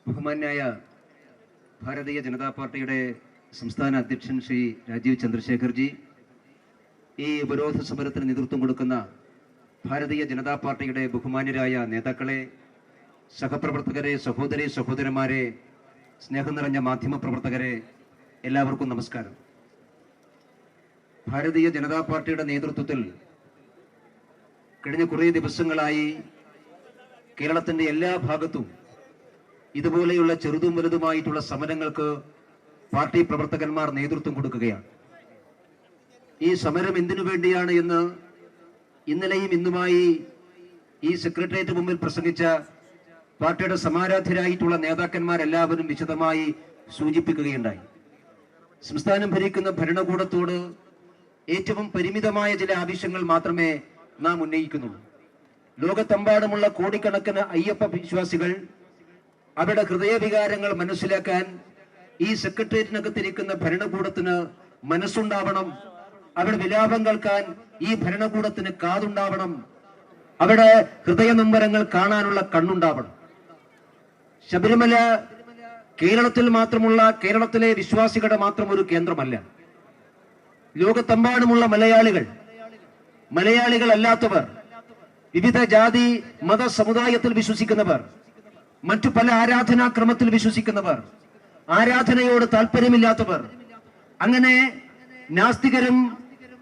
ബഹുമാന്യായ ഭാരതീയ ജനതാ പാർട്ടിയുടെ സംസ്ഥാന അധ്യക്ഷൻ ശ്രീ രാജീവ് ചന്ദ്രശേഖർജി, ഈ ഉപരോധ സമരത്തിന് നേതൃത്വം കൊടുക്കുന്ന ഭാരതീയ ജനതാ പാർട്ടിയുടെ ബഹുമാന്യരായ നേതാക്കളെ, സഹപ്രവർത്തകരെ, സഹോദരന്മാരെ, സ്നേഹം നിറഞ്ഞ മാധ്യമപ്രവർത്തകരെ, എല്ലാവർക്കും നമസ്കാരം. ഭാരതീയ ജനതാ പാർട്ടിയുടെ നേതൃത്വത്തിൽ കഴിഞ്ഞ കുറേ ദിവസങ്ങളായി കേരളത്തിന്റെ എല്ലാ ഭാഗത്തും ഇതുപോലെയുള്ള ചെറുതും വലുതുമായിട്ടുള്ള സമരങ്ങൾക്ക് പാർട്ടി പ്രവർത്തകന്മാർ നേതൃത്വം കൊടുക്കുകയാണ്. ഈ സമരം എന്തിനു വേണ്ടിയാണ് എന്ന് ഇന്നലെയും ഇന്നുമായി ഈ സെക്രട്ടേറിയറ്റ് മുമ്പിൽ പ്രസംഗിച്ച പാർട്ടിയുടെ സമാരാധ്യരായിട്ടുള്ള നേതാക്കന്മാരെല്ലാവരും വിശദമായി സൂചിപ്പിക്കുകയുണ്ടായി. സംസ്ഥാനം ഭരിക്കുന്ന ഭരണകൂടത്തോട് ഏറ്റവും പരിമിതമായ ചില ആവശ്യങ്ങൾ മാത്രമേ നാം ഉന്നയിക്കുന്നുള്ളൂ. ലോകത്തെമ്പാടുമുള്ള കോടിക്കണക്കിന് അയ്യപ്പ വിശ്വാസികൾ അവരുടെ ഹൃദയവികാരങ്ങൾ മനസ്സിലാക്കാൻ ഈ സെക്രട്ടേറിയറ്റിനകത്തിരിക്കുന്ന ഭരണകൂടത്തിന് മനസ്സുണ്ടാവണം. അവരുടെ വിലാപം കേൾക്കാൻ ഈ ഭരണകൂടത്തിന് കാതുണ്ടാവണം. അവരുടെ ഹൃദയനൊമ്പരങ്ങൾ കാണാനുള്ള കണ്ണുണ്ടാവണം. ശബരിമല കേരളത്തിൽ മാത്രമുള്ള, കേരളത്തിലെ വിശ്വാസികളുടെ മാത്രം ഒരു കേന്ദ്രമല്ല. ലോകത്തെമ്പാടുമുള്ള മലയാളികൾ അല്ലാത്തവർ, വിവിധ ജാതി മത സമുദായത്തിൽ വിശ്വസിക്കുന്നവർ, മറ്റു പല ആരാധനാക്രമത്തിൽ വിശ്വസിക്കുന്നവർ, ആരാധനയോട് താല്പര്യമില്ലാത്തവർ, അങ്ങനെ നാസ്തികരും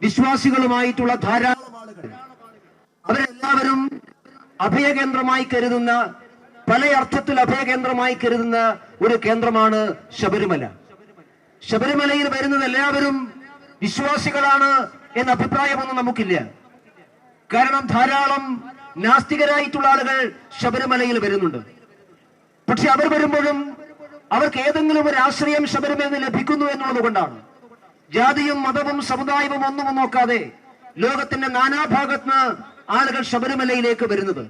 വിശ്വാസികളുമായിട്ടുള്ള ധാരാളം ആളുകൾ, അവരെല്ലാവരും അഭയകേന്ദ്രമായി കരുതുന്ന, പല അർത്ഥത്തിൽ അഭയകേന്ദ്രമായി കരുതുന്ന ഒരു കേന്ദ്രമാണ് ശബരിമല. ശബരിമലയിൽ വരുന്നത് എല്ലാവരും വിശ്വാസികളാണ് എന്ന അഭിപ്രായമൊന്നും നമുക്കില്ല. കാരണം ധാരാളം നാസ്തികരായിട്ടുള്ള ആളുകൾ ശബരിമലയിൽ വരുന്നുണ്ട്. പക്ഷെ അവർ വരുമ്പോഴും അവർക്ക് ഏതെങ്കിലും ഒരു ആശ്രയം ശബരിമലയിൽ നിന്ന് ലഭിക്കുന്നു എന്നുള്ളത് കൊണ്ടാണ്. ജാതിയും മതവും സമുദായവും ഒന്നും നോക്കാതെ ലോകത്തിന്റെ നാനാഭാഗത്ത് ആളുകൾ ശബരിമലയിലേക്ക് വരുന്നത്.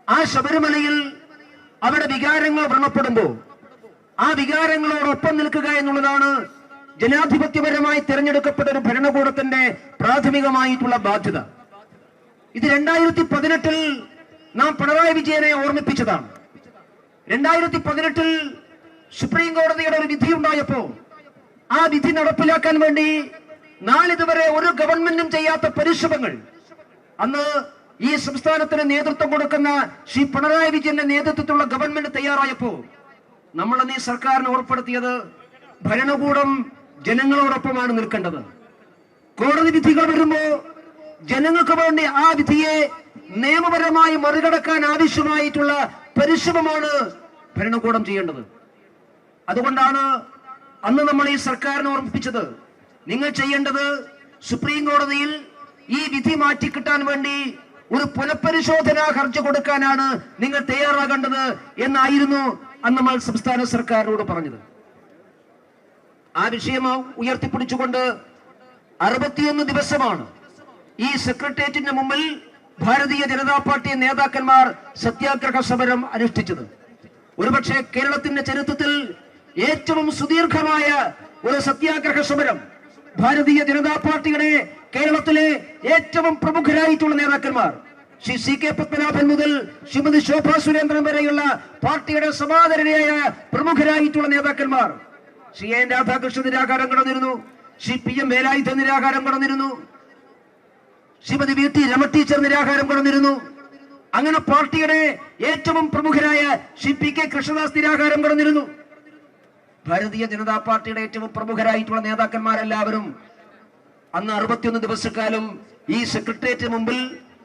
ആ ശബരിമലയിൽ അവരുടെ വികാരങ്ങൾ വ്രണപ്പെടുമ്പോൾ ആ വികാരങ്ങളോടൊപ്പം നിൽക്കുക എന്നുള്ളതാണ് ജനാധിപത്യപരമായി തിരഞ്ഞെടുക്കപ്പെട്ട ഒരു ഭരണകൂടത്തിന്റെ പ്രാഥമികമായിട്ടുള്ള ബാധ്യത. ഇത് 2018 നാം പിണറായി വിജയനെ ഓർമ്മിപ്പിച്ചതാണ്. 2018 സുപ്രീം കോടതിയുടെ ഒരു വിധി ഉണ്ടായപ്പോ ആ വിധി നടപ്പിലാക്കാൻ വേണ്ടി നാളിതുവരെ ഒരു ഗവൺമെന്റും ചെയ്യാത്ത പരിശ്രമങ്ങൾ അന്ന് ഈ സംസ്ഥാനത്തിന് നേതൃത്വം കൊടുക്കുന്ന ശ്രീ പിണറായി വിജയന്റെ നേതൃത്വത്തിലുള്ള ഗവൺമെന്റ് തയ്യാറായപ്പോ നമ്മളന്ന് ഈ സർക്കാരിന് ഉറപ്പെടുത്തിയത് ഭരണകൂടം ജനങ്ങളോടൊപ്പമാണ് നിൽക്കേണ്ടത്. കോടതി വിധികൾ വരുമ്പോ ജനങ്ങൾക്ക് വേണ്ടി ആ വിധിയെ നിയമപരമായി മറികടക്കാൻ ആവശ്യമായിട്ടുള്ള പരിശ്രമമാണ് ഭരണകൂടം ചെയ്യേണ്ടത്. അതുകൊണ്ടാണ് അന്ന് നമ്മൾ ഈ സർക്കാരിനെ ഓർമ്മിപ്പിച്ചത്, നിങ്ങൾ ചെയ്യേണ്ടത് സുപ്രീം കോടതിയിൽ ഈ വിധി മാറ്റിക്കിട്ടാൻ വേണ്ടി ഒരു പുനഃപരിശോധനാ ഹർജി കൊടുക്കാനാണ് നിങ്ങൾ തയ്യാറാകേണ്ടത് എന്നായിരുന്നു അന്ന് നമ്മൾ സംസ്ഥാന സർക്കാരിനോട് പറഞ്ഞത്. ആ വിഷയം ഉയർത്തിപ്പിടിച്ചുകൊണ്ട് 61 ദിവസമാണ് ഈ സെക്രട്ടേറിയറ്റിന് മുമ്പിൽ ഭാരതീയ ജനതാ പാർട്ടി നേതാക്കന്മാർ സത്യാഗ്രഹ സമരം അനുഷ്ഠിച്ചത്. ഒരുപക്ഷെ കേരളത്തിന്റെ ചരിത്രത്തിൽ ഏറ്റവും സുദീർഘമായ ഒരു സത്യാഗ്രഹ സമരം ഭാരതീയ ജനതാ പാർട്ടിയുടെ കേരളത്തിലെ ഏറ്റവും പ്രമുഖരായിട്ടുള്ള നേതാക്കന്മാർ, ശ്രീ CK പത്മനാഭൻ മുതൽ ശ്രീമതി ശോഭാ സുരേന്ദ്രൻ വരെയുള്ള പാർട്ടിയുടെ സമാദരണീയ പ്രമുഖരായിട്ടുള്ള നേതാക്കന്മാർ, ശ്രീ N രാധാകൃഷ്ണൻ നിരാഹാരം കടന്നിരുന്നു, ശ്രീ PM വേലായുധൻ നിരാഹാരം കടന്നിരുന്നു, ശ്രീമതി VT രമ ടീച്ചർ നിരാഹാരം കടന്നിരുന്നു. അങ്ങനെ പാർട്ടിയുടെ ഏറ്റവും പ്രമുഖരായ ശ്രീ PK കൃഷ്ണദാസ് നിരാഹാരം കടന്നിരുന്നു. ഭാരതീയ ജനതാ പാർട്ടിയുടെ ഏറ്റവും പ്രമുഖരായിട്ടുള്ള നേതാക്കന്മാരെല്ലാവരും അന്ന് 61 ദിവസക്കാലം ഈ സെക്രട്ടേറിയറ്റിന് മുമ്പിൽ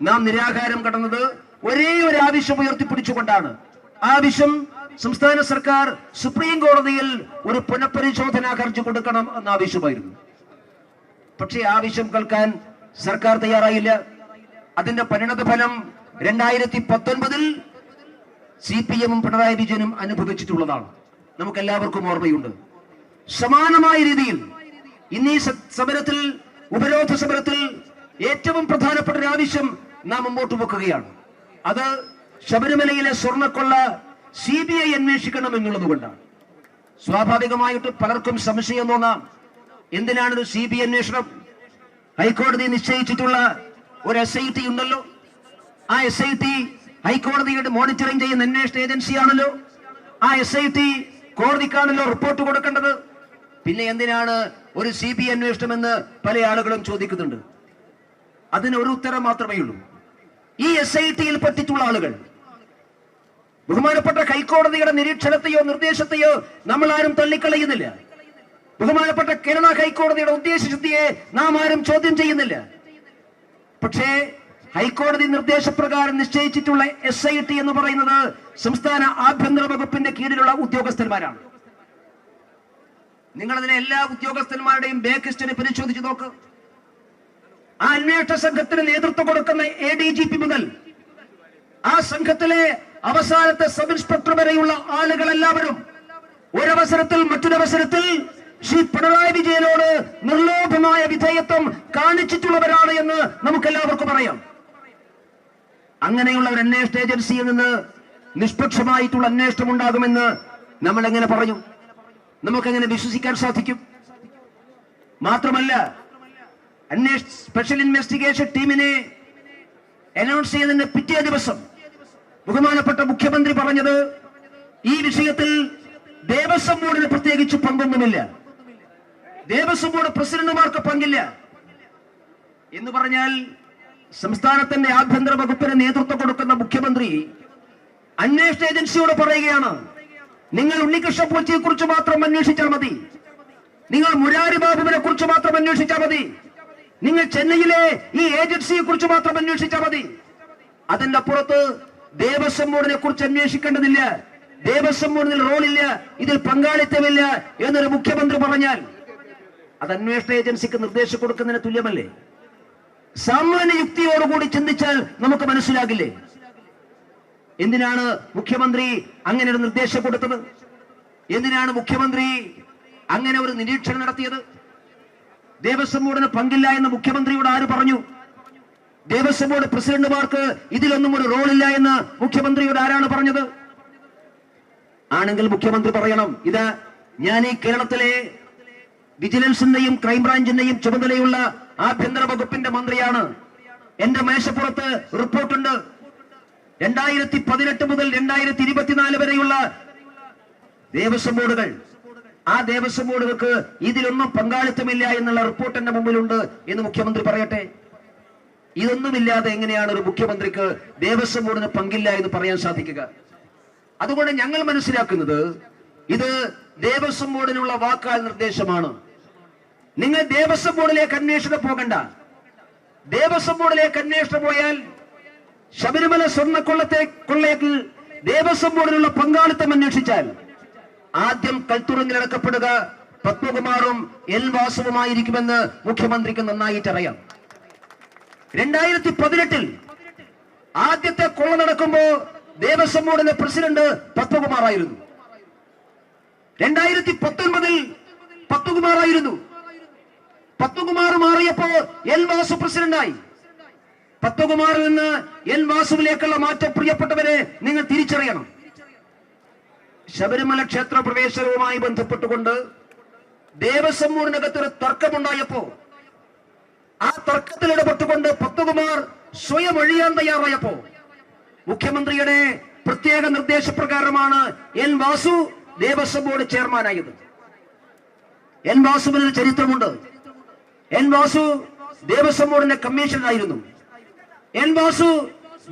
നാം നിരാഹാരം കടന്നത് ഒരേ ഒരു ആവശ്യം ഉയർത്തിപ്പിടിച്ചുകൊണ്ടാണ്. ആവശ്യം സംസ്ഥാന സർക്കാർ സുപ്രീം കോടതിയിൽ ഒരു പുനഃപരിശോധനാ ഹർജി കൊടുക്കണം എന്ന ആവശ്യമായിരുന്നു. പക്ഷേ ആവശ്യം കേൾക്കാൻ സർക്കാർ തയ്യാറായില്ല. അതിന്റെ പരിണത ഫലം 2019 CPM-ഉം പിണറായി വിജയനും അനുഭവിച്ചിട്ടുള്ളതാണ്. നമുക്ക് എല്ലാവർക്കും ഓർമ്മയുണ്ട്. സമാനമായ രീതിയിൽ ഇന്ന് ഈ സമരത്തിൽ, ഉപരോധ സമരത്തിൽ ഏറ്റവും പ്രധാനപ്പെട്ട ഒരു ആവശ്യം നാം മുമ്പോട്ട് വെക്കുകയാണ്. അത് ശബരിമലയിലെ സ്വർണ്ണക്കൊള്ള CBI അന്വേഷിക്കണം എന്നുള്ളത് കൊണ്ടാണ്. സ്വാഭാവികമായിട്ട് പലർക്കും സംശയം തോന്നാം, എന്തിനാണൊരു CBI അന്വേഷണം? ഹൈക്കോടതി നിശ്ചയിച്ചിട്ടുള്ള ഒരു SIT ഉണ്ടല്ലോ. ആ SIT ഹൈക്കോടതിയുടെ മോണിറ്ററിംഗ് ചെയ്യുന്ന അന്വേഷണ ഏജൻസിയാണല്ലോ. ആ ആ SIT കോടതിക്കാണല്ലോ റിപ്പോർട്ട് കൊടുക്കേണ്ടത്. പിന്നെ എന്തിനാണ് ഒരു CBI അന്വേഷണം എന്ന് പല ആളുകളും ചോദിക്കുന്നുണ്ട്. അതിന് ഒരു ഉത്തരം മാത്രമേ ഉള്ളൂ. ഈ SITയിൽ പെട്ടിട്ടുള്ള ആളുകൾ ബഹുമാനപ്പെട്ട ഹൈക്കോടതിയുടെ നിരീക്ഷണത്തെയോ നിർദ്ദേശത്തെയോ നമ്മൾ ആരും തള്ളിക്കളയുന്നില്ല. ബഹുമാനപ്പെട്ട കേരള ഹൈക്കോടതിയുടെ ഉദ്ദേശശുദ്ധിയെ നാം ആരും ചോദ്യം ചെയ്യുന്നില്ല. പക്ഷേ ഹൈക്കോടതി നിർദ്ദേശപ്രകാരം നിശ്ചയിച്ചിട്ടുള്ള SIT എന്ന് പറയുന്നത് സംസ്ഥാന ആഭ്യന്തര വകുപ്പിന്റെ കീഴിലുള്ള ഉദ്യോഗസ്ഥന്മാരാണ്. നിങ്ങൾ അതിലെ എല്ലാ ഉദ്യോഗസ്ഥന്മാരുടെയും ബാക്ക് ഹിസ്റ്ററി പരിശോധിച്ച് നോക്ക്. ആ അന്വേഷണ സംഘത്തിന് നേതൃത്വം കൊടുക്കുന്ന ADGP മുതൽ ആ സംഘത്തിലെ അവസാനത്തെ സബ് ഇൻസ്പെക്ടർ വരെയുള്ള ആളുകളെല്ലാവരും ഒരവസരത്തിൽ മറ്റൊരവസരത്തിൽ ശ്രീ പിണറായി വിജയനോട് നിർലോഭമായ വിധേയത്വം കാണിച്ചിട്ടുള്ളവരാണ് എന്ന് നമുക്കെല്ലാവർക്കും അറിയാം. അങ്ങനെയുള്ള ഒരു അന്വേഷണ ഏജൻസിയിൽ നിന്ന് നിഷ്പക്ഷമായിട്ടുള്ള അന്വേഷണം ഉണ്ടാകുമെന്ന് നമ്മൾ എങ്ങനെ പറഞ്ഞു? നമുക്കെങ്ങനെ വിശ്വസിക്കാൻ സാധിക്കും? മാത്രമല്ല, സ്പെഷ്യൽ ഇൻവെസ്റ്റിഗേഷൻ ടീമിനെ അനൗൺസ് ചെയ്തതിന്റെ പിറ്റേ ദിവസം ബഹുമാനപ്പെട്ട മുഖ്യമന്ത്രി പറഞ്ഞത് ഈ വിഷയത്തിൽ ദേവസ്വം ബോർഡിന് പ്രത്യേകിച്ച് പങ്കൊന്നുമില്ല, ദേവസ്വം ബോർഡ് പ്രസിഡന്റുമാർക്ക് പങ്കില്ല എന്ന് പറഞ്ഞാൽ സംസ്ഥാനത്തിന്റെ ആഭ്യന്തര വകുപ്പിന് നേതൃത്വം കൊടുക്കുന്ന മുഖ്യമന്ത്രി അന്വേഷണ ഏജൻസിയോട് പറയുകയാണ്, നിങ്ങൾ ഉണ്ണികൃഷ്ണ പോറ്റിയെ കുറിച്ച് മാത്രം അന്വേഷിച്ചാൽ മതി, നിങ്ങൾ മുരാരി ബാബുവിനെ കുറിച്ച് മാത്രം അന്വേഷിച്ചാൽ മതി, നിങ്ങൾ ചെന്നൈയിലെ ഈ ഏജൻസിയെ കുറിച്ച് മാത്രം അന്വേഷിച്ചാൽ മതി, അതിന്റെ അപ്പുറത്ത് ദേവസ്വം ബോർഡിനെ കുറിച്ച് അന്വേഷിക്കേണ്ടതില്ല, ദേവസ്വം ബോർഡിൽ റോളില്ല, ഇതിൽ പങ്കാളിത്തമില്ല എന്നൊരു മുഖ്യമന്ത്രി പറഞ്ഞാൽ അത് അന്വേഷണ ഏജൻസിക്ക് നിർദ്ദേശം കൊടുക്കുന്നതിന് തുല്യമല്ലേ? സാമാന്യ യുക്തിയോടുകൂടി ചിന്തിച്ചാൽ നമുക്ക് മനസ്സിലാകില്ലേ എന്തിനാണ് മുഖ്യമന്ത്രി അങ്ങനെ ഒരു നിർദ്ദേശം കൊടുത്തത്? എന്തിനാണ് മുഖ്യമന്ത്രി അങ്ങനെ ഒരു നിരീക്ഷണം നടത്തിയത്? ദേവസ്വം ബോർഡിന് പങ്കില്ല എന്ന് മുഖ്യമന്ത്രിയോട് ആര് പറഞ്ഞു? ദേവസ്വം ബോർഡ് പ്രസിഡന്റുമാർക്ക് ഇതിലൊന്നും ഒരു റോളില്ല എന്ന് മുഖ്യമന്ത്രിയോട് ആരാണ് പറഞ്ഞത്? ആണെങ്കിൽ മുഖ്യമന്ത്രി പറയണം, ഇത് ഞാൻ ഈ കേരളത്തിലെ വിജിലൻസിന്റെയും ക്രൈംബ്രാഞ്ചിന്റെയും ചുമതലയുള്ള ആഭ്യന്തര വകുപ്പിന്റെ മന്ത്രിയാണ്, എന്റെ മേശപ്പുറത്ത് റിപ്പോർട്ടുണ്ട്, 2018 മുതൽ 2024 വരെയുള്ള ദേവസ്വം ബോർഡുകൾ, ആ ദേവസ്വം ബോർഡുകൾക്ക് ഇതിലൊന്നും പങ്കാളിത്തമില്ല എന്നുള്ള റിപ്പോർട്ട് എന്റെ മുമ്പിലുണ്ട് എന്ന് മുഖ്യമന്ത്രി പറയട്ടെ. ഇതൊന്നുമില്ലാതെ എങ്ങനെയാണ് ഒരു മുഖ്യമന്ത്രിക്ക് ദേവസ്വം ബോർഡിന് പങ്കില്ല എന്ന് പറയാൻ സാധിക്കുക? അതുകൊണ്ട് ഞങ്ങൾ മനസ്സിലാക്കുന്നത് ഇത് ദേവസ്വം ബോർഡിനുള്ള വാക്കാൽ നിർദ്ദേശമാണ്. നിങ്ങൾ ദേവസ്വം ബോർഡിലേക്ക് അന്വേഷണം പോകണ്ട. ദേവസ്വം ബോർഡിലേക്ക് അന്വേഷണം പോയാൽ ശബരിമല കൊള്ളയ്ക്ക് ദേവസ്വം ബോർഡിനുള്ള പങ്കാളിത്തം അന്വേഷിച്ചാൽ ആദ്യം കൽത്തുറങ്കിൽ അടക്കപ്പെടുക പത്മകുമാറും വാസുവുമായിരിക്കുമെന്ന് മുഖ്യമന്ത്രിക്ക് നന്നായിട്ട് അറിയാം. 2018 ആദ്യത്തെ കൊള്ള നടക്കുമ്പോ ദേവസ്വം ബോർഡിലെ പ്രസിഡന്റ് പത്മകുമാറായിരുന്നു. 2019 പത്മകുമാറായിരുന്നു. പത്മകുമാർ മാറിയപ്പോ വാസു പ്രസിഡന്റായി. പത്മകുമാറിൽ നിന്ന് വാസുവിലേക്കുള്ള മാറ്റം പ്രിയപ്പെട്ടവരെ നിങ്ങൾ തിരിച്ചറിയണം. ശബരിമല ക്ഷേത്ര പ്രവേശനവുമായി ബന്ധപ്പെട്ടുകൊണ്ട് ദേവസ്വം ബോർഡിനകത്തൊരു തർക്കമുണ്ടായപ്പോ ആ തർക്കത്തിൽ ഇടപെട്ടുകൊണ്ട് പത്മകുമാർ സ്വയം ഒഴിയാൻ തയ്യാറായപ്പോ മുഖ്യമന്ത്രിയുടെ പ്രത്യേക നിർദ്ദേശപ്രകാരമാണ് വാസു ദേവസ്വം ബോർഡ് ചെയർമാനായത്. വാസുവിന് ചരിത്രമുണ്ട്. വാസു ദേവസ്വം ബോർഡിന്റെ കമ്മീഷണറായിരുന്നു. വാസു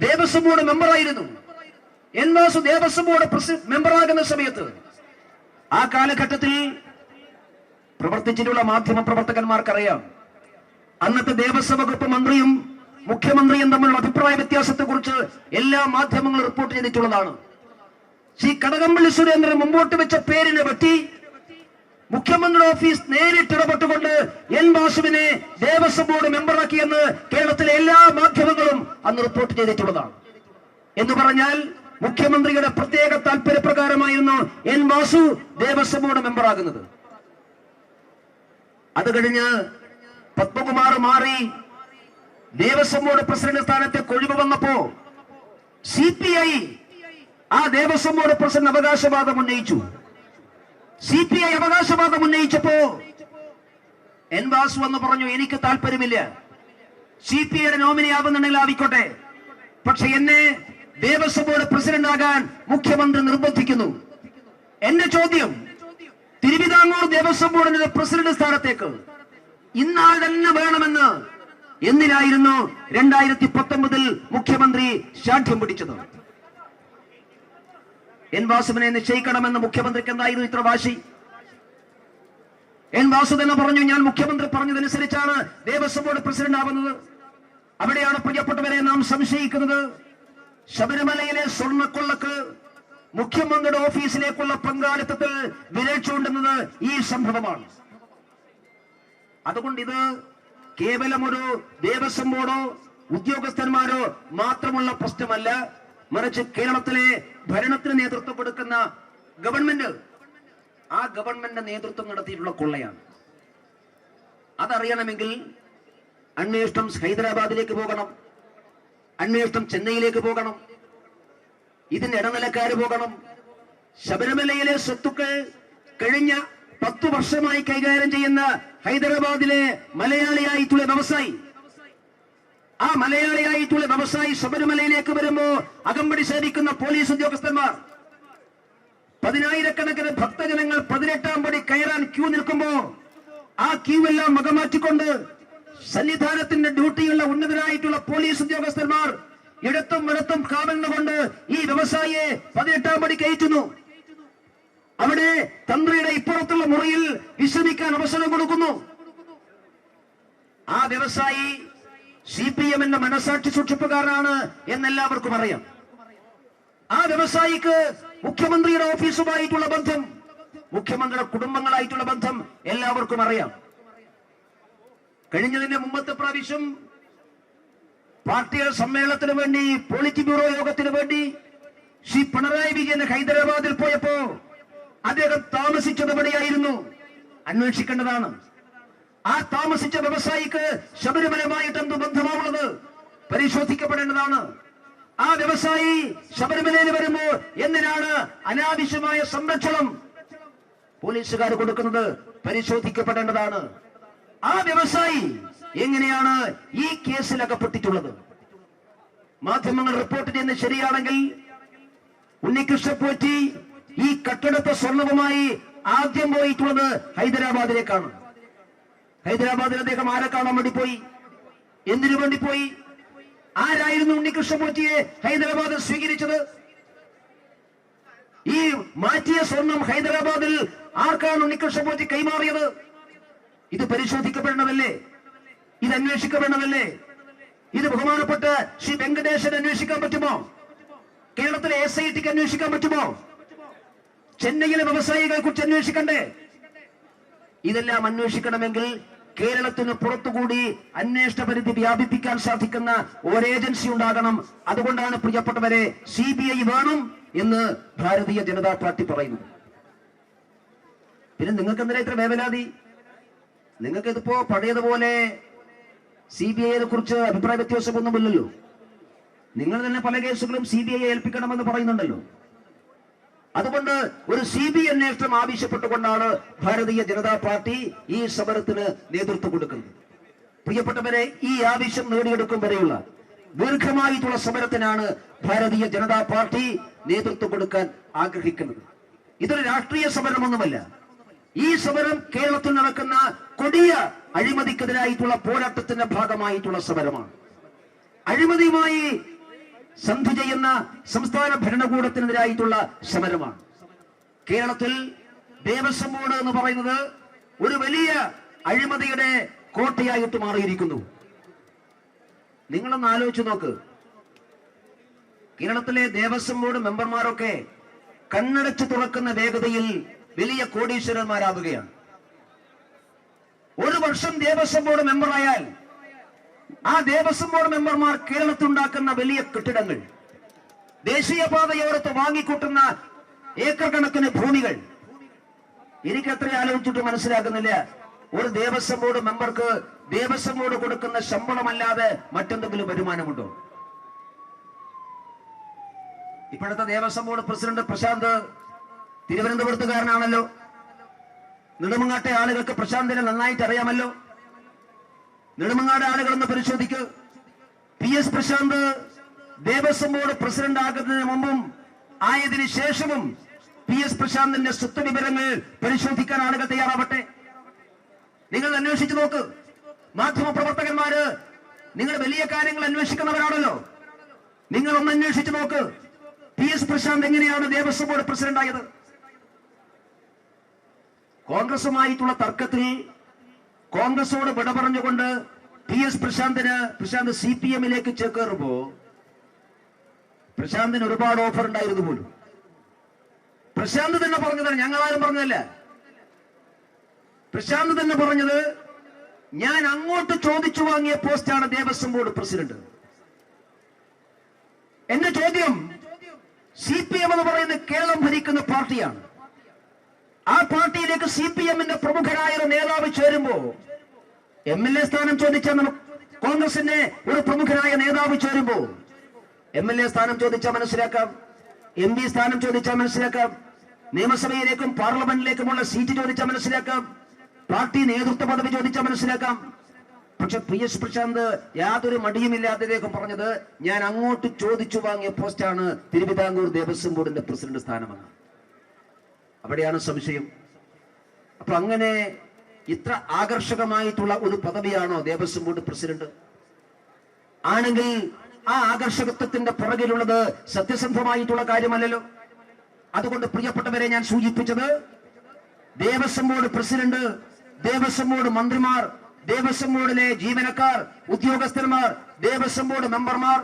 ദേവസ്വം ബോർഡ് മെമ്പറായിരുന്നു. വാസു ദേവസ്വം ബോർഡ് മെമ്പറാകുന്ന സമയത്ത് ആ കാലഘട്ടത്തിൽ പ്രവർത്തിച്ചിട്ടുള്ള മാധ്യമ പ്രവർത്തകന്മാർക്കറിയാം, അന്നത്തെ ദേവസ്വം വകുപ്പ് മന്ത്രിയും മുഖ്യമന്ത്രിയും തമ്മിലുള്ള അഭിപ്രായ വ്യത്യാസത്തെ കുറിച്ച് എല്ലാ മാധ്യമങ്ങളും റിപ്പോർട്ട് ചെയ്തിട്ടുള്ളതാണ്. ശ്രീ കടകംപള്ളി സുരേന്ദ്രൻ മുമ്പോട്ട് വെച്ച പേരിനെ പറ്റി മുഖ്യമന്ത്രി ഓഫീസ് നേരിട്ട് ഇടപെട്ടുകൊണ്ട് വാസുവിനെ ദേവസ്വം ബോർഡ് മെമ്പറാക്കിയെന്ന് കേരളത്തിലെ എല്ലാ മാധ്യമങ്ങളും അന്ന് റിപ്പോർട്ട് ചെയ്തിട്ടുള്ളതാണ്. എന്ന് പറഞ്ഞാൽ മുഖ്യമന്ത്രിയുടെ പ്രത്യേക താല്പര്യപ്രകാരമായിരുന്നു വാസു ദേവസ്വം ബോർഡ് മെമ്പറാകുന്നത്. അത് കഴിഞ്ഞ് പത്മകുമാർ മാറി ദേവസ്വം ബോർഡ് പ്രസിഡന്റ് സ്ഥാനത്തേക്ക് ഒഴിവ് വന്നപ്പോ CPI ആ ദേവസ്വം ബോർഡ് പ്രസിഡന്റ് അവകാശവാദം ഉന്നയിച്ചു. CPI അവകാശവാദം ഉന്നയിച്ചപ്പോ വാസു എന്ന് പറഞ്ഞു, എനിക്ക് താല്പര്യമില്ല, CPIയുടെ നോമിനി ആവുന്നുണ്ടെങ്കിൽ ആവിക്കോട്ടെ, പക്ഷെ എന്നെ ദേവസ്വം ബോർഡ് പ്രസിഡന്റ് ആകാൻ മുഖ്യമന്ത്രി നിർബന്ധിക്കുന്നു. എന്റെ ചോദ്യം, തിരുവിതാംകൂർ ദേവസ്വം ബോർഡിന്റെ പ്രസിഡന്റ് സ്ഥാനത്തേക്ക് ഇന്നാൾ തന്നെ വേണമെന്ന് എന്തിനായിരുന്നു 2019 മുഖ്യമന്ത്രി ശാഠ്യം പിടിച്ചത്? എൻ വാസുവിനെ നിശ്ചയിക്കണമെന്ന് മുഖ്യമന്ത്രിക്ക് എന്തായിരുന്നു ഇത്ര വാശി? എൻ വാസു തന്നെ പറഞ്ഞു, ഞാൻ മുഖ്യമന്ത്രി പറഞ്ഞതനുസരിച്ചാണ് ദേവസ്വം ബോർഡ് പ്രസിഡന്റ് ആവുന്നത്. അവിടെയാണ് പ്രിയപ്പെട്ടവരെ നാം സംശയിക്കുന്നത്. ശബരിമലയിലെ സ്വർണ്ണക്കൊള്ളക്ക് മുഖ്യമന്ത്രിയുടെ ഓഫീസിലേക്കുള്ള പങ്കാളിത്തത്തിൽ വിരൽ ചൂണ്ടുന്നത് ഈ സംഭവമാണ്. അതുകൊണ്ട് ഇത് കേവലം ഒരു ദേവസ്വം ബോർഡോ ഉദ്യോഗസ്ഥന്മാരോ മാത്രമുള്ള പ്രശ്നമല്ല, മറിച്ച് കേരളത്തിലെ ഭരണത്തിന് നേതൃത്വം കൊടുക്കുന്ന ഗവൺമെന്റ്, ആ ഗവൺമെന്റ് നേതൃത്വം നടത്തിയിട്ടുള്ള കൊള്ളയാണ്. അതറിയണമെങ്കിൽ അന്വേഷണം ഹൈദരാബാദിലേക്ക് പോകണം, അന്വേഷണം ചെന്നൈയിലേക്ക് പോകണം, ഇതിന്റെ ഇടനിലക്കാര് പോകണം. ശബരിമലയിലെ സ്വത്തുക്കൾ കഴിഞ്ഞ 10 വർഷമായി കൈകാര്യം ചെയ്യുന്ന ഹൈദരാബാദിലെ മലയാളിയായിട്ടുള്ള വ്യവസായി, ആ മലയാളിയായിട്ടുള്ള വ്യവസായി ശബരിമലയിലേക്ക് വരുമ്പോ അകമ്പടി സേവിക്കുന്ന പോലീസ് ഉദ്യോഗസ്ഥന്മാർ, 10,000-കണക്കിന് ഭക്തജനങ്ങൾ 18-ാം പടി കയറാൻ ക്യൂ നിൽക്കുമ്പോ ആ ക്യൂ എല്ലാം മകമാറ്റിക്കൊണ്ട് സന്നിധാനത്തിന്റെ ഡ്യൂട്ടിയുള്ള ഉന്നതരായിട്ടുള്ള പോലീസ് ഉദ്യോഗസ്ഥന്മാർ ഇടത്തും വലത്തും കാവലിനുകൊണ്ട് ഈ വ്യവസായിയെ 18-ാം പടി കയറ്റുന്നു. അവിടെ തന്ത്രിയുടെ ഇപ്പുറത്തുള്ള മുറിയിൽ വിശ്രമിക്കാൻ അവസരം കൊടുക്കുന്നു. ആ വ്യവസായി CPM-ന്റെ മനസാക്ഷി സൂക്ഷിപ്പുകാരനാണ് എന്നെല്ലാവർക്കും അറിയാം. ആ വ്യവസായിക്ക് മുഖ്യമന്ത്രിയുടെ ഓഫീസുമായിട്ടുള്ള ബന്ധം, മുഖ്യമന്ത്രിയുടെ കുടുംബങ്ങളായിട്ടുള്ള ബന്ധം എല്ലാവർക്കും അറിയാം. കഴിഞ്ഞതിന്റെ മുമ്പത്തെ പ്രാവശ്യം പാർട്ടിയുടെ സമ്മേളനത്തിന് വേണ്ടി, പോളിറ്റ് ബ്യൂറോ യോഗത്തിന് വേണ്ടി ശ്രീ പിണറായി വിജയൻ ഹൈദരാബാദിൽ പോയപ്പോ അദ്ദേഹം താമസിച്ചത് എവിടെയായിരുന്നു? അന്വേഷിക്കേണ്ടതാണ്. ആ താമസിച്ച വ്യവസായിക്ക് ശബരിമലയുമായിട്ട് എന്ത് ബന്ധമാണുള്ളത്? പരിശോധിക്കപ്പെടേണ്ടതാണ്. ആ വ്യവസായി ശബരിമലയിൽ വരുമ്പോ എന്തിനാണ് അനാവശ്യമായ സംരക്ഷണം പോലീസുകാർ കൊടുക്കുന്നത്? പരിശോധിക്കപ്പെടേണ്ടതാണ്. ആ വ്യവസായി എങ്ങനെയാണ് ഈ കേസിൽ അകപ്പെട്ടിട്ടുള്ളത്? മാധ്യമങ്ങൾ റിപ്പോർട്ട് ചെയ്യുന്നത് ശരിയാണെങ്കിൽ ഉണ്ണികൃഷ്ണൻ പോറ്റി ഈ കെട്ടിടത്തെ സ്വർണവുമായി ആദ്യം പോയിട്ടുള്ളത് ഹൈദരാബാദിലേക്കാണ്. ഹൈദരാബാദിൽ അദ്ദേഹം ആരെ കാണാൻ വേണ്ടി പോയി? എന്തിനു വേണ്ടി പോയി? ആരായിരുന്നു ഉണ്ണികൃഷ്ണൻ പോറ്റിയെ ഹൈദരാബാദിൽ സ്വീകരിച്ചത്? ഈ മാറ്റിയ സ്വർണം ഹൈദരാബാദിൽ ആർക്കാണ് ഉണ്ണികൃഷ്ണൻ പോറ്റി കൈമാറിയത്? ഇത് പരിശോധിക്കപ്പെടണമല്ലേ? ഇത് അന്വേഷിക്കപ്പെടണമല്ലേ? ഇത് ബഹുമാനപ്പെട്ട ശ്രീ വെങ്കടേശൻ അന്വേഷിക്കാൻ പറ്റുമോ? കേരളത്തിലെ SITക്ക് അന്വേഷിക്കാൻ പറ്റുമോ? ചെന്നൈയിലെ വ്യവസായികളെ കുറിച്ച് അന്വേഷിക്കണ്ടേ? ഇതെല്ലാം അന്വേഷിക്കണമെങ്കിൽ കേരളത്തിന് പുറത്തുകൂടി അന്വേഷണ പരിധി വ്യാപിപ്പിക്കാൻ സാധിക്കുന്ന ഒരു ഏജൻസി ഉണ്ടാകണം. അതുകൊണ്ടാണ് പ്രിയപ്പെട്ടവരെ CBI വേണം എന്ന് ഭാരതീയ ജനതാ പാർട്ടി പറയുന്നത്. പിന്നെ നിങ്ങൾക്ക് എന്തിനാ ഇത്ര വേവലാതി? നിങ്ങൾക്ക് ഇതിപ്പോ പഴയതുപോലെ CBIയെ കുറിച്ച് അഭിപ്രായ വ്യത്യാസമൊന്നുമില്ലല്ലോ. നിങ്ങൾ തന്നെ പല കേസുകളും CBIയെ ഏൽപ്പിക്കണമെന്ന് പറയുന്നുണ്ടല്ലോ. അതുകൊണ്ട് ഒരു CBI അന്വേഷണം ആവശ്യപ്പെട്ടുകൊണ്ടാണ് ഭാരതീയ ജനതാ പാർട്ടി ഈ സമരത്തിന് നേതൃത്വം കൊടുക്കുന്നത്. പ്രിയപ്പെട്ടവരെ, ഈ ആവശ്യം നേടിയെടുക്കും വരെയുള്ള ദീർഘമായിട്ടുള്ള സമരത്തിനാണ് ഭാരതീയ ജനതാ പാർട്ടി നേതൃത്വം കൊടുക്കാൻ ആഗ്രഹിക്കുന്നത്. ഇതൊരു രാഷ്ട്രീയ സമരമൊന്നുമല്ല. ഈ സമരം കേരളത്തിൽ നടക്കുന്ന കൊടിയ അഴിമതിക്കെതിരായിട്ടുള്ള പോരാട്ടത്തിന്റെ ഭാഗമായിട്ടുള്ള സമരമാണ്. അഴിമതിയുമായി സന്ധി ചെയ്യുന്ന സംസ്ഥാന ഭരണകൂടത്തിനെതിരായിട്ടുള്ള സമരമാണ്. കേരളത്തിൽ ദേവസ്വം ബോർഡ് എന്ന് പറയുന്നത് ഒരു വലിയ അഴിമതിയുടെ കോട്ടയായിട്ട് മാറിയിരിക്കുന്നു. നിങ്ങളൊന്ന് ആലോചിച്ച് നോക്ക്. കേരളത്തിലെ ദേവസ്വം ബോർഡ് മെമ്പർമാരൊക്കെ കണ്ണടച്ച് തുറക്കുന്ന വേഗതയിൽ വലിയ കോടീശ്വരന്മാരാവുകയാണ്. ഒരു വർഷം ദേവസ്വം ബോർഡ് മെമ്പറായാൽ ആ ദേവസ്വം ബോർഡ് മെമ്പർമാർ കേരളത്തിൽ ഉണ്ടാക്കുന്ന വലിയ കെട്ടിടങ്ങൾ, ദേശീയപാതയോരത്ത് വാങ്ങിക്കൂട്ടുന്ന ഏക്കർ കണക്കിന് ഭൂമികൾ, എനിക്ക് എത്ര ആലോചിച്ചിട്ട് മനസ്സിലാക്കുന്നില്ല. ഒരു ദേവസ്വം ബോർഡ് മെമ്പർക്ക് ദേവസ്വം ബോർഡ് കൊടുക്കുന്ന ശമ്പളമല്ലാതെ മറ്റെന്തെങ്കിലും വരുമാനമുണ്ടോ? ഇപ്പോഴത്തെ ദേവസ്വം ബോർഡ് പ്രസിഡന്റ് പ്രശാന്ത് തിരുവനന്തപുരത്തുകാരനാണല്ലോ. നെടുമങ്ങാട്ടെ ആളുകൾക്ക് പ്രശാന്തിനെ നന്നായിട്ട് അറിയാമല്ലോ. നെടുമങ്ങാട് ആളുകളൊന്ന് പരിശോധിക്ക്. PS Prashanth Devaswom board president ആകുന്നതിന് മുമ്പും ആയതിനു ശേഷവും PS പ്രശാന്തിന്റെ സ്വത്ത് വിവരങ്ങൾ പരിശോധിക്കാൻ ആളുകൾ തയ്യാറാവട്ടെ. നിങ്ങൾ അന്വേഷിച്ചു നോക്ക്. മാധ്യമ പ്രവർത്തകന്മാര് നിങ്ങൾ വലിയ കാര്യങ്ങൾ അന്വേഷിക്കുന്നവരാണല്ലോ. നിങ്ങൾ ഒന്ന് അന്വേഷിച്ചു നോക്ക്. PS പ്രശാന്ത് എങ്ങനെയാണ് ദേവസ്വം ബോർഡ് പ്രസിഡന്റ് ആയത്? കോൺഗ്രസുമായിട്ടുള്ള തർക്കത്തിൽ കോൺഗ്രസോട് വിട പറഞ്ഞുകൊണ്ട് PS പ്രശാന്ത് CPM-ലേക്ക് ചേക്കേറുമ്പോ പ്രശാന്തിന് ഒരുപാട് ഓഫർ ഉണ്ടായിരുന്നു പോലും. പ്രശാന്ത് തന്നെ പറഞ്ഞതാണ്, ഞങ്ങളാരും പറഞ്ഞതല്ല. പ്രശാന്ത് തന്നെ പറഞ്ഞത്, ഞാൻ അങ്ങോട്ട് ചോദിച്ചു വാങ്ങിയ പോസ്റ്റാണ് ദേവസ്വം ബോർഡ് പ്രസിഡന്റ്. എന്റെ ചോദ്യം, CPM എന്ന് പറയുന്ന കേരളം ഭരിക്കുന്ന പാർട്ടിയാണ്. ആ പാർട്ടിയിലേക്ക് CPM-ന്റെ പ്രമുഖനായ ഒരു നേതാവ് ചേരുമ്പോ MLA സ്ഥാനം ചോദിച്ചാൽ കോൺഗ്രസിന്റെ ഒരു പ്രമുഖനായ നേതാവ് ചേരുമ്പോ MLA സ്ഥാനം ചോദിച്ചാൽ മനസ്സിലാക്കാം, MP സ്ഥാനം ചോദിച്ചാൽ മനസ്സിലാക്കാം, നിയമസഭയിലേക്കും പാർലമെന്റിലേക്കുമുള്ള സീറ്റ് ചോദിച്ചാൽ മനസ്സിലാക്കാം, പാർട്ടി നേതൃത്വ പദവി ചോദിച്ചാൽ മനസ്സിലാക്കാം. പക്ഷെ PS പ്രശാന്ത് യാതൊരു മടിയുമില്ലാത്തതേക്കും പറഞ്ഞത്, ഞാൻ അങ്ങോട്ട് ചോദിച്ചു വാങ്ങിയ പോസ്റ്റാണ് തിരുവിതാംകൂർ ദേവസ്വം ബോർഡിന്റെ പ്രസിഡന്റ് സ്ഥാനമെന്ന്. അവിടെയാണ് സംശയം. അപ്പൊ അങ്ങനെ ഇത്ര ആകർഷകമായിട്ടുള്ള ഒരു പദവിയാണോ ദേവസ്വം ബോർഡ് പ്രസിഡന്റ്? ആണെങ്കിൽ ആ ആകർഷകത്വത്തിന്റെ പുറകിലുള്ളത് സത്യസന്ധമായിട്ടുള്ള കാര്യമല്ലല്ലോ. അതുകൊണ്ട് പ്രിയപ്പെട്ടവരെ, ഞാൻ സൂചിപ്പിച്ചത്, Devaswom board president, Devaswom board മന്ത്രിമാർ, ദേവസ്വം ബോർഡിലെ ജീവനക്കാർ, ഉദ്യോഗസ്ഥന്മാർ, ദേവസ്വം ബോർഡ് മെമ്പർമാർ,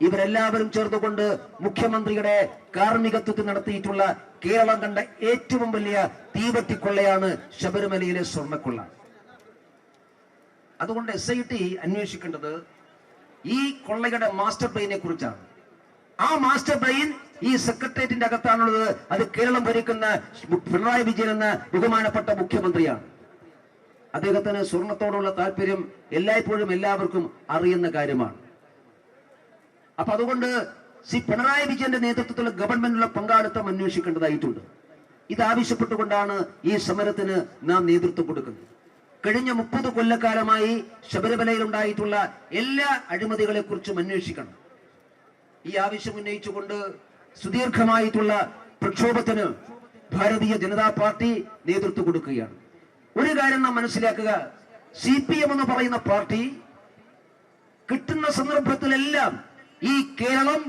ഇവരെല്ലാവരും ചേർന്നുകൊണ്ട് മുഖ്യമന്ത്രിയുടെ കാർമ്മികത്വത്തിൽ നടത്തിയിട്ടുള്ള കേരളം കണ്ട ഏറ്റവും വലിയ തീവട്ടിക്കൊള്ളയാണ് ശബരിമലയിലെ സ്വർണ്ണക്കൊള്ള. അതുകൊണ്ട് SIT അന്വേഷിക്കേണ്ടത് ഈ കൊള്ളയുടെ മാസ്റ്റർ ബ്രെയിനെ കുറിച്ചാണ്. ആ മാസ്റ്റർ ബ്രെയിൻ ഈ സെക്രട്ടേറിയറ്റിന്റെ അകത്താണുള്ളത്. അത് കേരളം ഭരിക്കുന്ന പിണറായി വിജയൻ എന്ന ബഹുമാനപ്പെട്ട മുഖ്യമന്ത്രിയാണ്. അദ്ദേഹത്തിന് സ്വർണത്തോടുള്ള താല്പര്യം എല്ലായ്പ്പോഴും എല്ലാവർക്കും അറിയുന്ന കാര്യമാണ്. അപ്പൊ അതുകൊണ്ട് പിണറായി വിജയന്റെ നേതൃത്വത്തിലുള്ള ഗവൺമെന്റിനുള്ള പങ്കാളിത്തം അന്വേഷിക്കേണ്ടതായിട്ടുണ്ട്. ഇതാവശ്യപ്പെട്ടുകൊണ്ടാണ് ഈ സമരത്തിന് നാം നേതൃത്വം കൊടുക്കുന്നത്. കഴിഞ്ഞ 30 കൊല്ലക്കാലമായി ശബരിമലയിൽ ഉണ്ടായിട്ടുള്ള എല്ലാ അഴിമതികളെ കുറിച്ചും അന്വേഷിക്കണം. ഈ ആവശ്യം ഉന്നയിച്ചുകൊണ്ട് സുദീർഘമായിട്ടുള്ള പ്രക്ഷോഭത്തിന് ഭാരതീയ ജനതാ പാർട്ടി നേതൃത്വം കൊടുക്കുകയാണ്. ഒരു കാര്യം നാം മനസ്സിലാക്കുക, CPM എന്ന് പറയുന്ന പാർട്ടി കിട്ടുന്ന സന്ദർഭത്തിലെല്ലാം ഈ കേരളം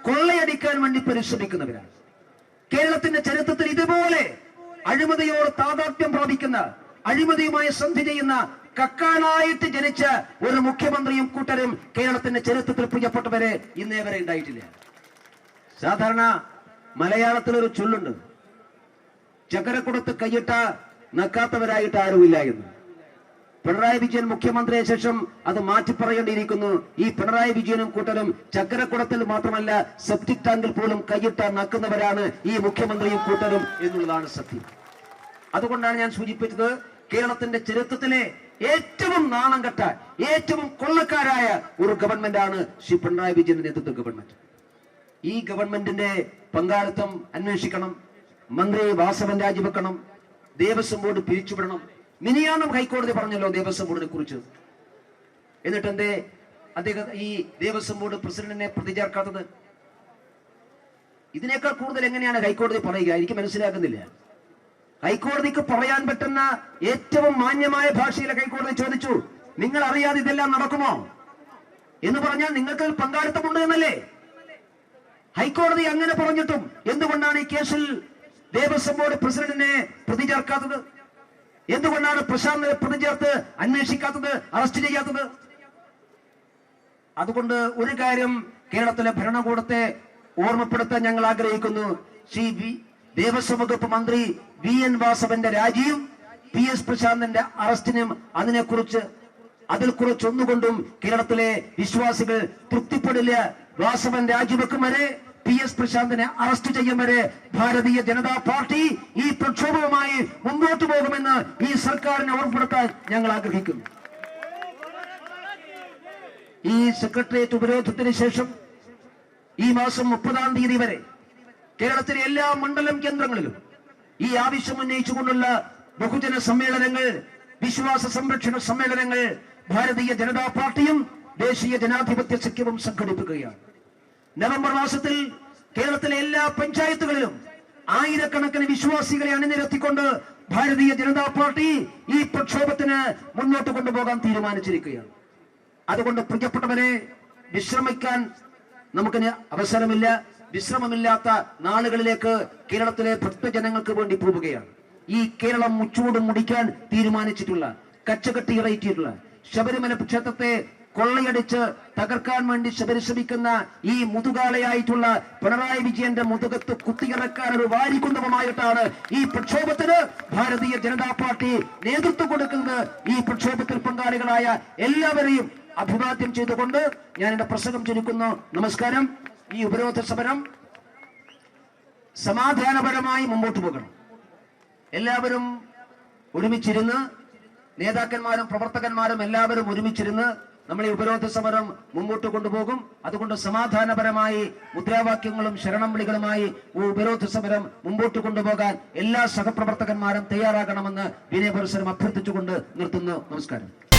കൊള്ളയടിക്കാൻ വേണ്ടി പരിശ്രമിക്കുന്നവരാണ്. കേരളത്തിന്റെ ചരിത്രത്തിൽ ഇതുപോലെ അഴിമതിയോട് താതാത്മ്യം പ്രാപിക്കുന്ന, അഴിമതിയുമായി സന്ധി ചെയ്യുന്ന, കക്കാനായിട്ട് ജനിച്ച ഒരു മുഖ്യമന്ത്രിയും കൂട്ടരും കേരളത്തിന്റെ ചരിത്രത്തിൽ പ്രിയപ്പെട്ടവരെ ഇന്നേ വരെ ഉണ്ടായിട്ടില്ല. സാധാരണ മലയാളത്തിലൊരു ചൊല്ലുണ്ട്, ചക്കരക്കുടത്ത് കൈയിട്ട നക്കാത്തവരായിട്ട് ആരുമില്ല എന്ന്. പിണറായി വിജയൻ മുഖ്യമന്ത്രിയെ ശേഷം അത് മാറ്റി പറയേണ്ടിയിരിക്കുന്നു. ഈ പിണറായി വിജയനും കൂട്ടരും ചക്കരക്കുടത്തിൽ മാത്രമല്ല സെപ്റ്റിക് ടാങ്കിൽ പോലും കൈയിട്ട നക്കുന്നവരാണ് ഈ മുഖ്യമന്ത്രിയും കൂട്ടരും എന്നുള്ളതാണ് സത്യം. അതുകൊണ്ടാണ് ഞാൻ സൂചിപ്പിച്ചത്, കേരളത്തിന്റെ ചരിത്രത്തിലെ ഏറ്റവും നാണം കെട്ട, ഏറ്റവും കൊള്ളക്കാരായ ഒരു ഗവൺമെന്റാണ് ശ്രീ പിണറായി വിജയന്റെ നേതൃത്വ ഗവൺമെന്റ്. ഈ ഗവൺമെന്റിന്റെ പങ്കാളിത്തം അന്വേഷിക്കണം. മന്ത്രി വാസവൻ രാജിവെക്കണം. ദേവസ്വം ബോർഡ് പിരിച്ചുവിടണം. മിനിയാണം ഹൈക്കോടതി പറഞ്ഞല്ലോ ദേവസ്വം ബോർഡിനെ കുറിച്ച്. എന്നിട്ട് എന്തേ അദ്ദേഹം ഈ ദേവസ്വം ബോർഡ് പ്രസിഡന്റിനെ പ്രതി ചേർക്കാത്തത്? ഇതിനേക്കാൾ കൂടുതൽ എങ്ങനെയാണ് ഹൈക്കോടതി പറയുക? എനിക്ക് മനസ്സിലാക്കുന്നില്ല. ഹൈക്കോടതിക്ക് പറയാൻ പറ്റുന്ന ഏറ്റവും മാന്യമായ ഭാഷയിൽ ഹൈക്കോടതി ചോദിച്ചു, നിങ്ങൾ അറിയാതെ ഇതെല്ലാം നടക്കുമോ എന്ന് പറഞ്ഞാൽ നിങ്ങൾക്ക് പങ്കാളിത്തമുണ്ട് എന്നല്ലേ? ഹൈക്കോടതി അങ്ങനെ പറഞ്ഞിട്ടും എന്തുകൊണ്ടാണ് ഈ കേസിൽ ദേവസ്വം ബോർഡ് പ്രസിഡന്റിനെ പ്രതി ചേർക്കാത്തത്? എന്തുകൊണ്ടാണ് പ്രശാന്തിനെ പ്രതി ചേർത്ത് അന്വേഷിക്കാത്തത്, അറസ്റ്റ് ചെയ്യാത്തത്? അതുകൊണ്ട് ഒരു കാര്യം കേരളത്തിലെ ഭരണകൂടത്തെ ഓർമ്മപ്പെടുത്താൻ ഞങ്ങൾ ആഗ്രഹിക്കുന്നു. ദേവസ്വം വകുപ്പ് മന്ത്രി VN വാസവന്റെ രാജിയും PS പ്രശാന്തിന്റെ അറസ്റ്റിനും അതിൽ കുറച്ചൊന്നുകൊണ്ടും കേരളത്തിലെ വിശ്വാസികൾ തൃപ്തിപ്പെടില്ല. വാസവൻ രാജിവെക്കും വരെ, PS പ്രശാന്തിനെ അറസ്റ്റ് ചെയ്യും വരെ ഭാരതീയ ജനതാ പാർട്ടി ഈ പ്രക്ഷോഭവുമായി മുമ്പോട്ട് പോകുമെന്ന് ഈ സർക്കാരിനെ ഓർമ്മപ്പെടുത്താൻ ഞങ്ങൾ ആഗ്രഹിക്കുന്നു. ഈ സെക്രട്ടേറിയറ്റ് ഉപരോധത്തിന് ശേഷം ഈ മാസം 30-ാം തീയതി വരെ കേരളത്തിലെ എല്ലാ മണ്ഡലം കേന്ദ്രങ്ങളിലും ഈ ആവശ്യം ഉന്നയിച്ചുകൊണ്ടുള്ള ബഹുജന സമ്മേളനങ്ങൾ, വിശ്വാസ സംരക്ഷണ സമ്മേളനങ്ങൾ ഭാരതീയ ജനതാ പാർട്ടിയും ദേശീയ ജനാധിപത്യ സഖ്യവും സംഘടിപ്പിക്കുകയാണ്. നവംബർ മാസത്തിൽ കേരളത്തിലെ എല്ലാ പഞ്ചായത്തുകളിലും ആയിരക്കണക്കിന് വിശ്വാസികളെ അണിനിരത്തിക്കൊണ്ട് ഭാരതീയ ജനതാ പാർട്ടി ഈ പ്രക്ഷോഭത്തിന് മുന്നോട്ട് കൊണ്ടുപോകാൻ തീരുമാനിച്ചിരിക്കുകയാണ്. അതുകൊണ്ട് പ്രിയപ്പെട്ടവരെ, വിശ്രമിക്കാൻ നമുക്കിന് അവസരമില്ല. വിശ്രമമില്ലാത്ത നാളുകളിലേക്ക് കേരളത്തിലെ ഭക്തജനങ്ങൾക്ക് വേണ്ടി പോവുകയാണ്. ഈ കേരളം മുച്ചൂടും മുടിക്കാൻ തീരുമാനിച്ചിട്ടുള്ള, കച്ചകെട്ടിയിറക്കിയിട്ടുള്ള ശബരിമല ക്ഷേത്രത്തെ കൊള്ളയടിച്ച് തകർക്കാൻ വേണ്ടി ശ്രമിക്കുന്ന ഈ മുതുകാളയായിട്ടുള്ള പിണറായി വിജയന്റെ മുതുകത്ത് കുത്തിയിറക്കാൻ ഒരു വാരികുന്തവുമായിട്ടാണ് ഈ പ്രക്ഷോഭത്തിന് ഭാരതീയ ജനതാ പാർട്ടി നേതൃത്വം കൊടുക്കുന്നത്. ഈ പ്രക്ഷോഭത്തിൽ പങ്കാളികളായ എല്ലാവരെയും അഭിവാദ്യം ചെയ്തുകൊണ്ട് ഞാൻ എന്റെ പ്രസംഗം ചുരുക്കുന്നു. നമസ്കാരം. ഈ ഉപരോധ സമരം സമാധാനപരമായി മുമ്പോട്ട് പോകണം. എല്ലാവരും ഒരുമിച്ചിരുന്ന്, നേതാക്കന്മാരും പ്രവർത്തകന്മാരും എല്ലാവരും ഒരുമിച്ചിരുന്ന് നമ്മൾ ഈ ഉപരോധ സമരം മുമ്പോട്ട് കൊണ്ടുപോകും. അതുകൊണ്ട് സമാധാനപരമായി മുദ്രാവാക്യങ്ങളും ശരണം വിളികളുമായി ഉപരോധ സമരം മുമ്പോട്ട് കൊണ്ടുപോകാൻ എല്ലാ സഹപ്രവർത്തകന്മാരും തയ്യാറാകണമെന്ന് വിനയപരിസരം അഭ്യർത്ഥിച്ചുകൊണ്ട് നിർത്തുന്നു. നമസ്കാരം.